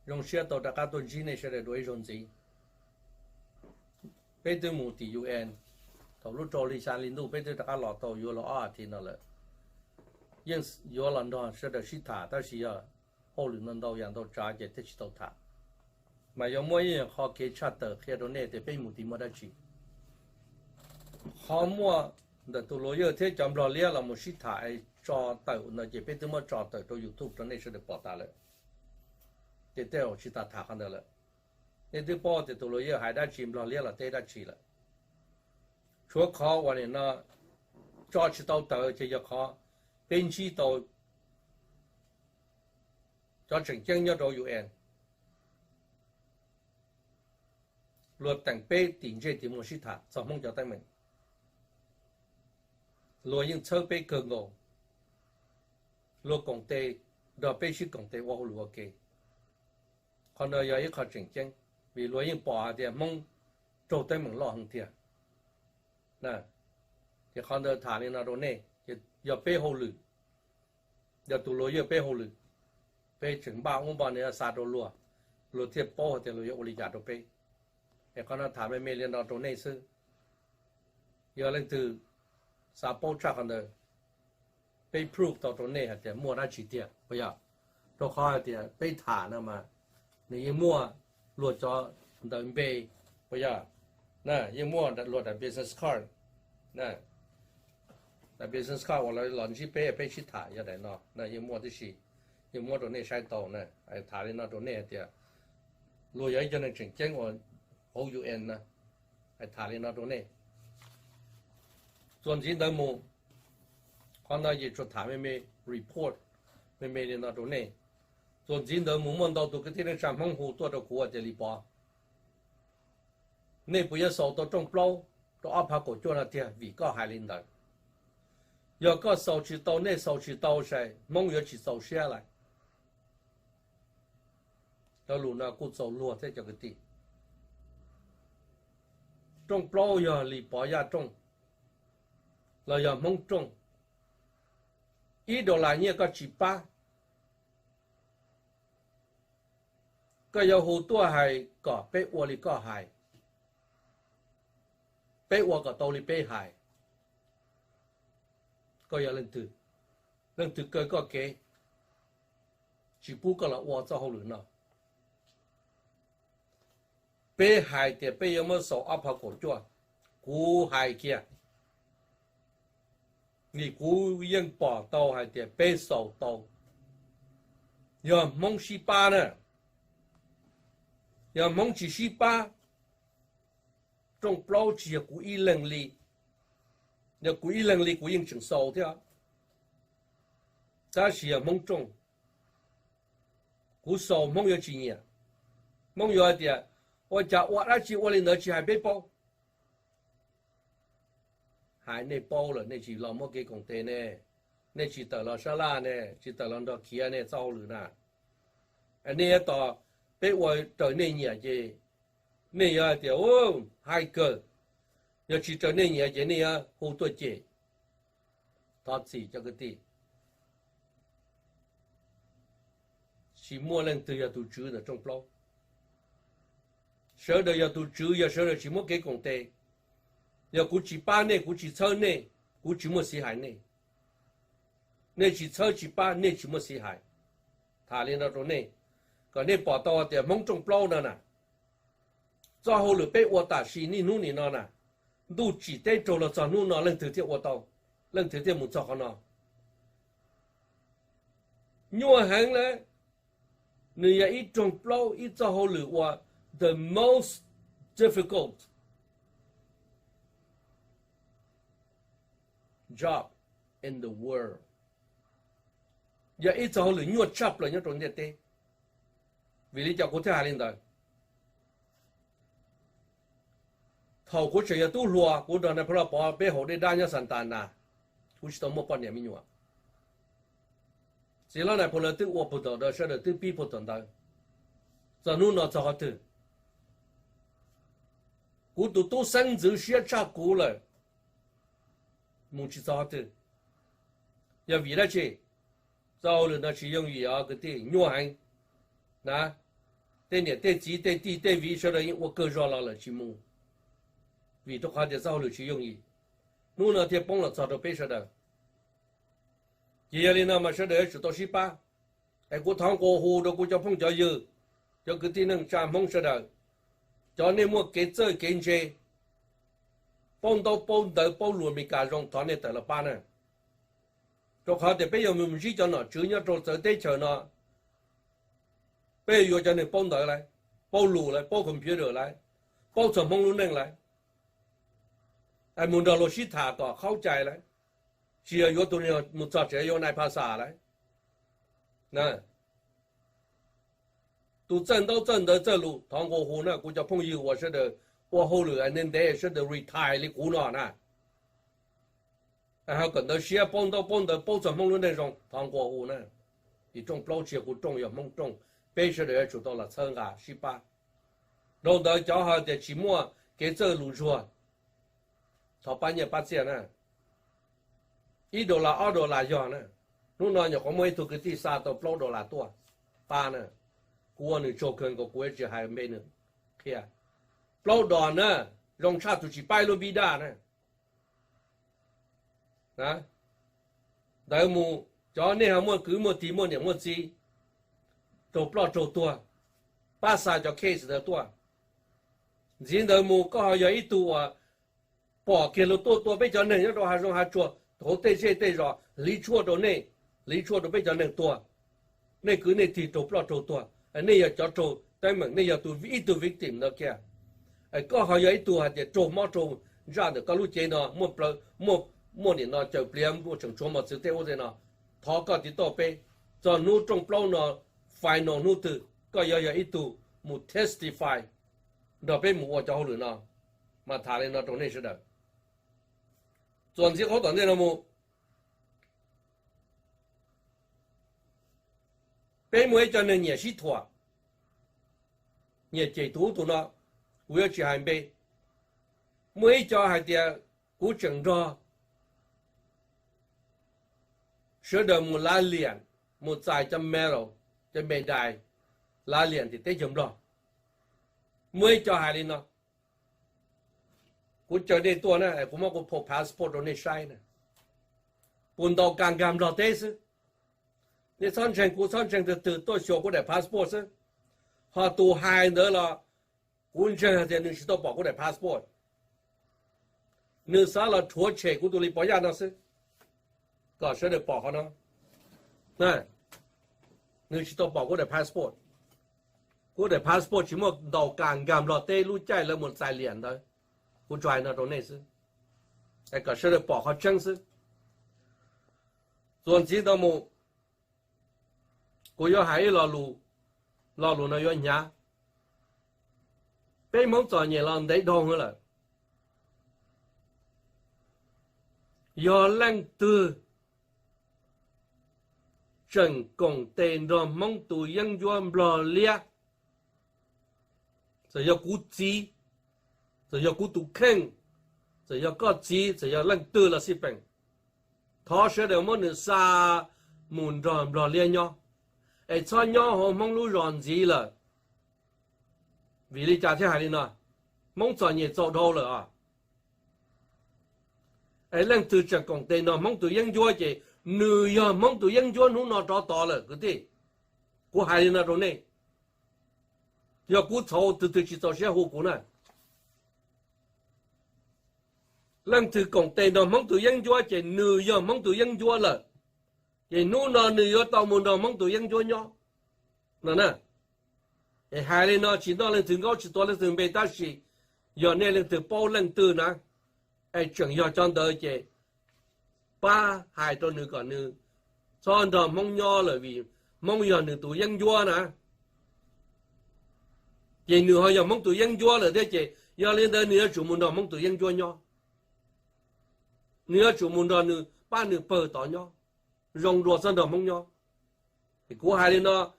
用些到大家都几年些来对用子，背对目的 UN，投入着力下领导背对大家老到有了2天了，因有了呢是的是他，但是呀，后来能到养到扎也得去到他，mà有么人好给查的，看到那的背目的没得去，好么的都罗有天讲不了了了，么是他哎找到那也背对么找到都 YouTube 上那是的报道了，这带我去打他看到了。那对报的都罗有还得去不了了，带得去了。除考完了呢，早起到就要考，边期到，早正经要到 UN， 罗等被顶这题目是他，怎么叫他们？罗用车被割我，罗工地，罗必须工地我罗给，可能要一考正经，vì罗用把的梦，做他们老很甜。nè thì con đợt thả lên là đồ này thì giờ bê hồ lử giờ tụ lối giờ bê hồ lử bê chừng bao ông bọn này xa đồ lùa lùa thiệp bó thì lùa ô lì giả đồ bê thì con đợt thả lên mê lên là đồ này sư giờ lên từ xa bó chắc con đợt bê proof tàu đồ này thì mua ra chỉ tiền bây giờ đồ khó thì bê thả nữa mà nếu mua lùa cho đợt bê bây giờ nè nhưng mua đặt luật là business card nè là business card hoặc là lần chỉ pay chỉ thả như thế nào nè nhưng mua cái gì nhưng mua đồ này sai tàu nè ai thả lên nó đồ này thì lùi ấy cho nên chỉnh chỉnh của OUN nè ai thả lên nó đồ này chuẩn chính đâu mua con nào gì cho thả mấy report mấy lên nó đồ này chuẩn chính đâu mua đâu tụ cái này sản phẩm hồตัวcủa这里包内部要受到中标，到阿帕国做那天为个海领导，要个收起到内收起到谁，梦要去收下来，到路那古走路在这个地，中标要离保亚中，了要梦中，一到来年个7-8，个有好多係個被我哋個係。被我个道理被害，ก็要认得，认得个给，只不过了我做好人了。被害的被有没受阿婆过做，古害嘅，你古应报道系的被受到，要蒙西巴呢，要蒙起西巴。trong bao chỉ của y lần li, nếu của y lần li của những trường sâu thế à, ta chỉ mong trong, của sâu mong yêu chỉ nhỉ, mong yêu thì, tôi chả tôi đã chỉ tôi lên nữa chỉ hai bé bao, hai này bao rồi này chỉ làm một cái công ty này, này chỉ tờ là sa la này, chỉ tờ là đó kia này sau rồi nè, anh này tờ bé tôi tới này nhỉ gì này à thì hai cơ, giờ chỉ cho nên nhà cái này à hỗ trợ chế, thắt gì cho cái gì, chỉ mua lên từ nhà tổ chức ở trong bao, sau đó nhà tổ chức giờ sau đó chỉ mua cái công ty, giờ cũng chỉ 8này cũng chỉ 6này cũng chỉ mua 12này, này chỉ 6chỉ 8này chỉ mua 12, thà lên đó rồi này, còn này bỏ tao thì mong trong bao nữa nè. cho hồ lửa bị ô tả xí ni nu ni nó nè, đủ chỉ để cho là cho nu nó lần thứ tiếp ô tàu, lần thứ tiếp một cho con nó, nhua hàng đấy, người ya ít trồng plau ít cho hồ lửa wa the most difficult job in the world, ya ít cho hồ lửa nhua chắp là nhua trồng thế thế, vì lý do có thể hai lên đời. thầu của chị tu lùa của đoàn này phải là bỏ bé hồ để đa nhá sản tàn nà, của chị tao mua bao nhiêu mình nhua, chỉ là này phải là tự ốp bột đó, sẽ là tự bị bột đó, giờ nu nó cho họ tự, của tụi tôi sinh dưỡng sẽ trả của lại, muốn chỉ cho họ tự, giờ vì là chị, sau rồi nó chỉ dùng gì à cái gì nhua hành, nè, 对你对己对地对为说的我个热闹了去梦，为都好的早了去用意，弄那天崩了早都背说的，夜里那么说的是到18，哎，我趟过河的我叫碰叫有，叫个地能站碰说的，叫你莫给这给这，崩到崩路没干容，他那得了8呢，就好的被有没事叫呢，只要做这对球呢。bây giờ cho nên bao đời lại bao lù lại bao computer lại bao sầm mông luôn nè lại ai muốn đó là sĩ thả tỏ khâu chạy lại chỉ là yếu tố này một trò chơi yếu này phá xả lại nè tu chân的这路通过湖呢我叫朋友我说的我后来那得说的 retire 的湖呢呢然后跟到些帮到包上梦那种通过湖呢一种包起湖重要梦重背时的就到了称啊18然后到叫好的期末给这路说他半夜8点呢$1 $2要呢นู่นนอนอย่างของมวยถูกที่ซาตัว$ตัวปานะกูว่าหนึ่งโจเกินก็กูจะหายไม่หนึ่งเขีย$นะรองชาตุจิไปลูบิดานะแต่มูจอเนี่ยมัวคือมัวตีมัวเนี่ยมัวจีตัวตัวป้าซาจะเคส的ตัวจริงแต่มูก็有一ตัวปอกเกลตัวไปจอหนึ่งแล้วเราหารงหาจัว头对这对着离错的离错的被叫那多，那个那地做不了做多，那要叫做对门，那要做一度 victim 那个，刚好有一度还得做么做，让的高路街呢，莫年呢就不了莫成做么子对我在呢，他个的到背，在努中不呢 final 努的，个要有一度莫 testify， 那边莫我叫人呢，嘛他的那种那是的。总之好短的那么，北美叫那也是拖，也解读呢，我要去海北，每家还得古整着，说的木拉脸，木在这没了，这没带，拉脸的得怎么着？每家还的呢？กูเจอในตัวนะผมว่ากูพกพาสปอร์ตในใช้นะปุ่นดอกกางกามรอเตสนี่ซ่อนเชิงกูซ่อนเชิงตื่นตัวโชว์กูได้พาสปอร์ตซ์พอตัวหายเนอะละกูเชิงจะนึกชิโตบอกกูได้พาสปอร์ตนึกซะละทัวเชกูตัวรีบอยานะซิก็เชื่อได้บอกเขาเนาะนะนึกชิโตบอกกูได้พาสปอร์ตกูได้พาสปอร์ตชิโมดอกกางกามรอเตรู้ใจแล้วหมดสายเหรียญเลยกู拽那种内事，个是的保好真是，总之到么，我要还有老路呢要伢，北蒙早年了得通了，要冷的，成功带着蒙都应援不了，这要估计。只要孤独坑，只要个子，只要冷得了是病。他说的么呢？啥门让不连nhau，参nhau和蒙路让子了。为了家庭孩子呢，蒙专业找到了啊。冷得这讲的呢，蒙都应该的，女呀蒙都应该侬那找到了，对不对？我孩子那种呢，要鼓操都去找些后果呢。lần thứ công ty nó mong tụi dân chúa chỉ nửa giờ mong tụi dân chúa là chỉ nô nó nửa giờ tàu một nó mong tụi dân chúa nhau nè hai lên nó chỉ nó lên thứ ngõ chỉ to lên thứ bê ta chỉ giờ này lên thứ bao lên từ nè chẳng giờ trong đời chỉ ba hai tôi nửa còn nửa cho nó mong nhau là vì mong giờ nửa tụi dân chúa nè chỉ nửa giờ mong tụi dân chúa là thế chỉ giờ lên tới nửa chủ một nó mong tụi dân chúa nhau nửa chủ môn đó nửa ba nửa bờ tỏ nhau rong ruột dân đó mong nhau thì của hai đứa nó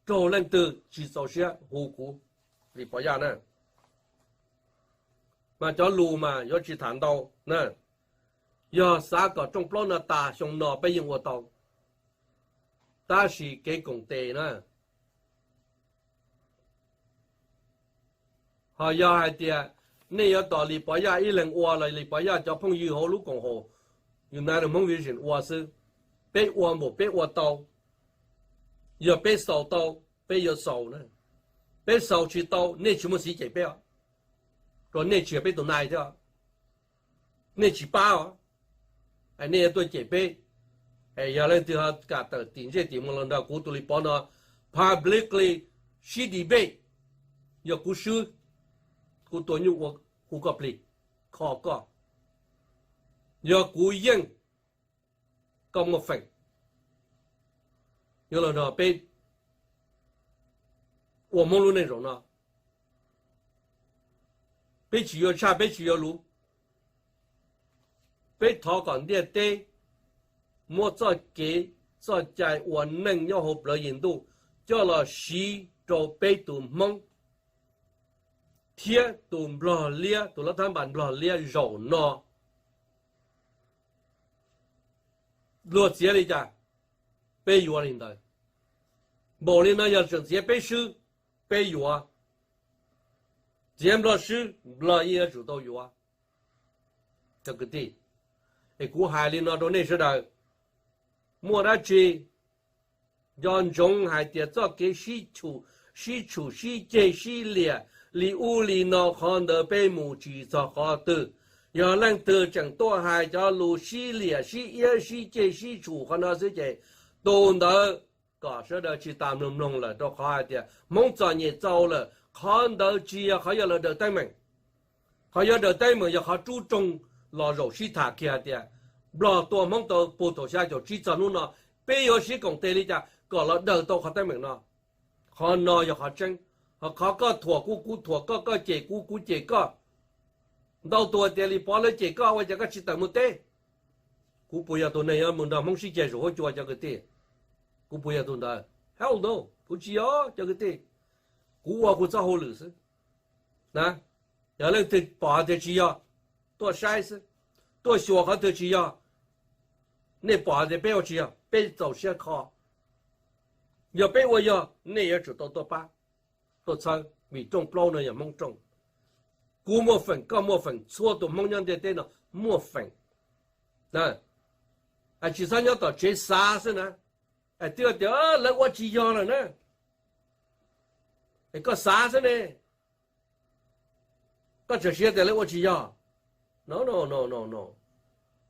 trổ lên từ chỉ sau xe hồ cú vì bỏ ra nè mà cho lù mà do chỉ thản đầu nè do xã có trong plon là ta xong nó bây giờ tàu ta chỉ cái công tệ nè họ giờ hai tia nên giờ tỏ lì bỏ ra ít lần qua lại lì bỏ ra cho phong yêu hồ lúc còn hồ United mong vì chuyện qua sư bé qua một bé qua tàu giờ bé sầu tàu bé giờ sầu nữa bé sầu chỉ tàu nên chỉ một xí chạy bé rồi nên chỉ bé tụi này thôi nên chỉ bao anh nên tôi chạy bé ai giờ lên từ họ cả tờ tiền chế tiền một lần đó cú tụi lì bỏ nó publicly she debate giờ cú sư cú tôi nhục cú gặp lì khó có giờ cú yên có một phần giờ là nó被我们路那种呢被取要差被取要路被讨讲的对莫再给再在我能要好了引导叫了西周被杜蒙天杜不了列杜了他们不了列肉呢落节里家被约领的某领呢要直接被收被约接不了收不了也知道约这个地ไอ้กูหายลินอโดนี่是的莫拉吉让中还得做给西处西界西列里屋里那看的被母鸡做好的要让得整多还叫路西列西一西界西处看到这些都能搞说的去打弄了都好的梦早也糟了看到鸡呀还要了的对门还要的对门要好注重老肉西塔开的bỏตัวmong tàu bộ tổ xe cho chỉ cho nó bây giờ sĩ công ty đi cha có là đầu tàu họ tới mình nó họ nói họ chân họ có thua thua có chế chế có đầu tuổi tiền đi bỏ lấy chế có vậy cái chỉ tầm một tê cú bây giờ tôi này mình đã mong sĩ chế rồi cho cái tê cú bây giờ tôi đã hell no cú chỉ cho cái tê cú cho hồ lử nè giờ lên thì bỏ thì chỉ tôi sai tôi sửa họ thì chỉ你把的不要去啊，别走些靠，要被我要，你也知道多把，多操，米种包呢也蒙种，古莫粉高莫粉，错都蒙样的电脑莫粉，那，啊，其实要到这啥子呢？哎，对啊，来我只要了呢，哎，个啥子呢？个这些的来我只要 ，no，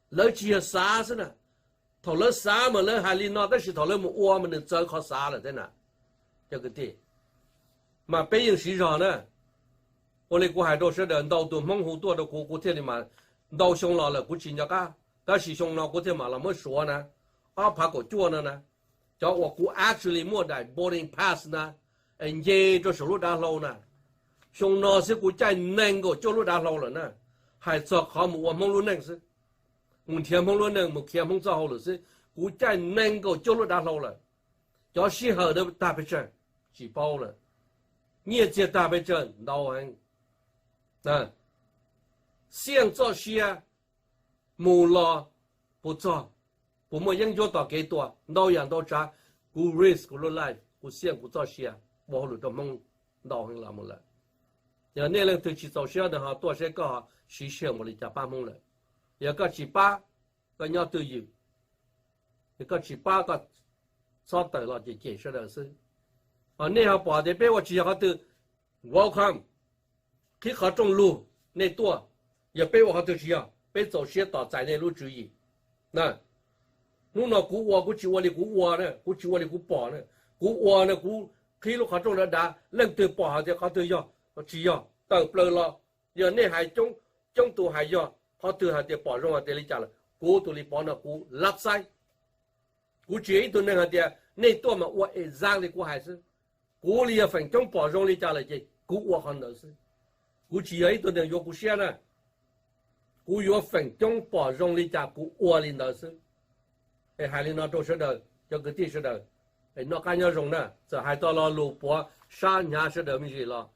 来只要啥子呢？头了啥嘛？人还里那但是头了我们能走靠啥了在哪？这个地，嘛北京市场呢，我哋过海多说的，到都蒙古多的古天里嘛，到熊老了古今家噶，但是熊老古天嘛，那么说呢，啊怕个做呢，叫我古 actually 莫在 boarding pass 呢，耶这收入大楼呢，熊老是古在能够收入大楼了呢，还做好我蒙路能是。我天蓬论能，我天蓬造好了是，古在能够交入大楼了，叫适合的大白证举报了，业界大白证老人，啊，现做些木了不做，不么研究到几多，老人都查，古 risk 古 life 古现古做些，我路都蒙老人了么了，要那人对去做些的哈，多些个哈，实现我的家办蒙了。也个七八个要都有，一个七八个找到了就解释了是，啊，你要把的被我只要都我看，去合中路那多也被我都需要被走些到在内路注意，那，侬那古我古去我的古我呢，古去我的古包呢，古我呢古去路合中了打，人都包的他都要，我只要到不了，要你还中都还要。họ từ hạt địa bỏ rong hạt địa lý trả là cú tụi lý bỏ nó cú lắp sai cú chế tụi này hạt địa này tôi mà uất giang thì cú hay sư cú lý phần trong bỏ rong lý trả là gì cú uất hơn nữa sư cú chỉ ấy tụi này vô cú xe nè cú vô phần trong bỏ rong lý trả cú uất lên nữa sư cái hai lý nó đâu sẽ đời cho cái tí sẽ đời cái nó cái nhau rong nè giờ hai tao lo lù bỏ sa nhà sẽ đời mình gì lo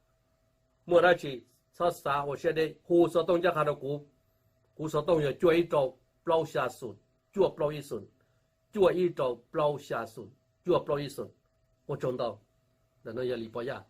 mua ra chỉ sao sao我现在胡说东家看到股古说东要做一周包下顺，做包一顺，做一周包下顺，做包一顺，我中到，那也离不呀。